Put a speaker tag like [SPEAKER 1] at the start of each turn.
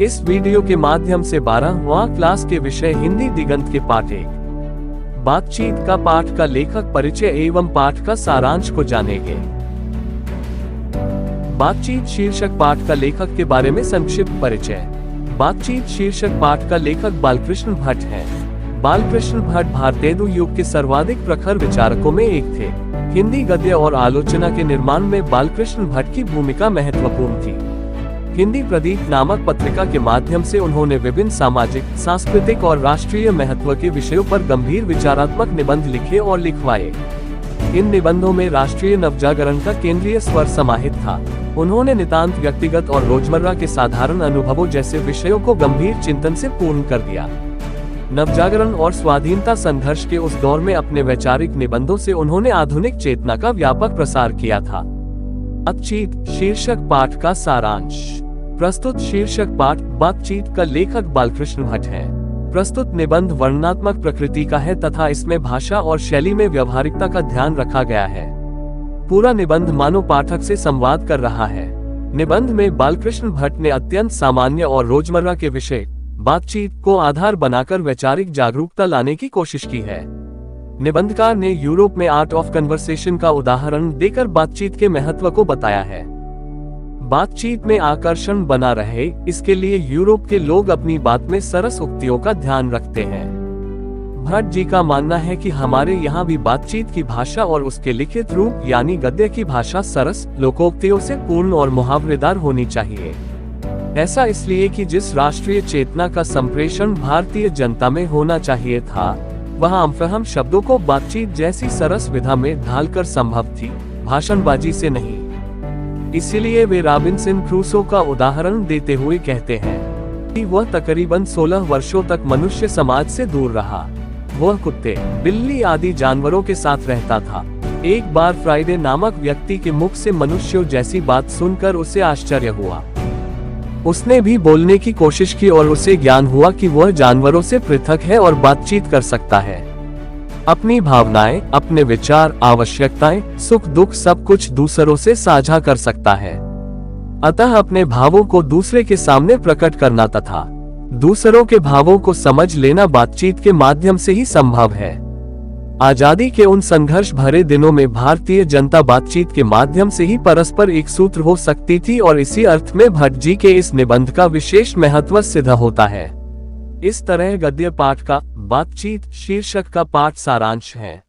[SPEAKER 1] इस वीडियो के माध्यम से 12वां क्लास के विषय हिंदी दिगंत के पाठ 1 बातचीत का पाठ का लेखक परिचय एवं पाठ का सारांश को जानेंगे। बातचीत शीर्षक पाठ का लेखक के बारे में संक्षिप्त परिचय। बातचीत शीर्षक पाठ का लेखक बालकृष्ण भट्ट हैं। बालकृष्ण भट्ट भारतीय युग के सर्वाधिक प्रखर विचारकों में एक थे। हिंदी गद्य और आलोचना के निर्माण में बालकृष्ण भट्ट की भूमिका महत्वपूर्ण थी। हिंदी प्रदीप नामक पत्रिका के माध्यम से उन्होंने विभिन्न सामाजिक, सांस्कृतिक और राष्ट्रीय महत्व के विषयों पर गंभीर विचारात्मक निबंध लिखे और लिखवाए। इन निबंधों में राष्ट्रीय नवजागरण का केंद्रीय स्वर समाहित था। उन्होंने नितांत व्यक्तिगत और रोजमर्रा के साधारण अनुभवों जैसे विषयों को गंभीर चिंतन से पूर्ण कर दिया। नवजागरण और स्वाधीनता संघर्ष के उस दौर में अपने वैचारिक निबंधों से उन्होंने आधुनिक चेतना का व्यापक प्रसार किया था। बातचीत शीर्षक पाठ का सारांश। प्रस्तुत शीर्षक पाठ बातचीत का लेखक बालकृष्ण भट्ट हैं। प्रस्तुत निबंध वर्णनात्मक प्रकृति का है तथा इसमें भाषा और शैली में व्यावहारिकता का ध्यान रखा गया है। पूरा निबंध मानव पाठक से संवाद कर रहा है। निबंध में बालकृष्ण भट्ट ने अत्यंत सामान्य और रोजमर्रा के विषय बातचीत को आधार बनाकर वैचारिक जागरूकता लाने की कोशिश की है। निबंधकार ने यूरोप में आर्ट ऑफ कन्वर्सेशन का उदाहरण देकर बातचीत के महत्व को बताया है। बातचीत में आकर्षण बना रहे, इसके लिए यूरोप के लोग अपनी बात में सरस उक्तियों का ध्यान रखते हैं। भट्ट जी का मानना है कि हमारे यहाँ भी बातचीत की भाषा और उसके लिखित रूप यानी गद्य की भाषा सरस, लोकोक्तियों से पूर्ण और मुहावरेदार होनी चाहिए। ऐसा इसलिए कि जिस राष्ट्रीय चेतना का संप्रेषण भारतीय जनता में होना चाहिए था, वह अमफहम शब्दों को बातचीत जैसी सरस विधा में ढालकर संभव थी, भाषणबाजी से नहीं। इसीलिए वे रॉबिन्सन क्रूसो का उदाहरण देते हुए कहते हैं कि वह तकरीबन 16 वर्षों तक मनुष्य समाज से दूर रहा। वह कुत्ते, बिल्ली आदि जानवरों के साथ रहता था। एक बार फ्राइडे नामक व्यक्ति के मुख से मनुष्यों जैसी बात सुनकर उसे आश्चर्य हुआ। उसने भी बोलने की कोशिश की और उसे ज्ञान हुआ कि वह जानवरों से पृथक है और बातचीत कर सकता है। अपनी भावनाएं, अपने विचार, आवश्यकताएं, सुख दुख सब कुछ दूसरों से साझा कर सकता है। अतः अपने भावों को दूसरे के सामने प्रकट करना तथा दूसरों के भावों को समझ लेना बातचीत के माध्यम से ही संभव है। आजादी के उन संघर्ष भरे दिनों में भारतीय जनता बातचीत के माध्यम से ही परस्पर एक सूत्र हो सकती थी और इसी अर्थ में भट्ट जी के इस निबंध का विशेष महत्व सिद्ध होता है। इस तरह गद्य पाठ का बातचीत शीर्षक का पाठ सारांश है।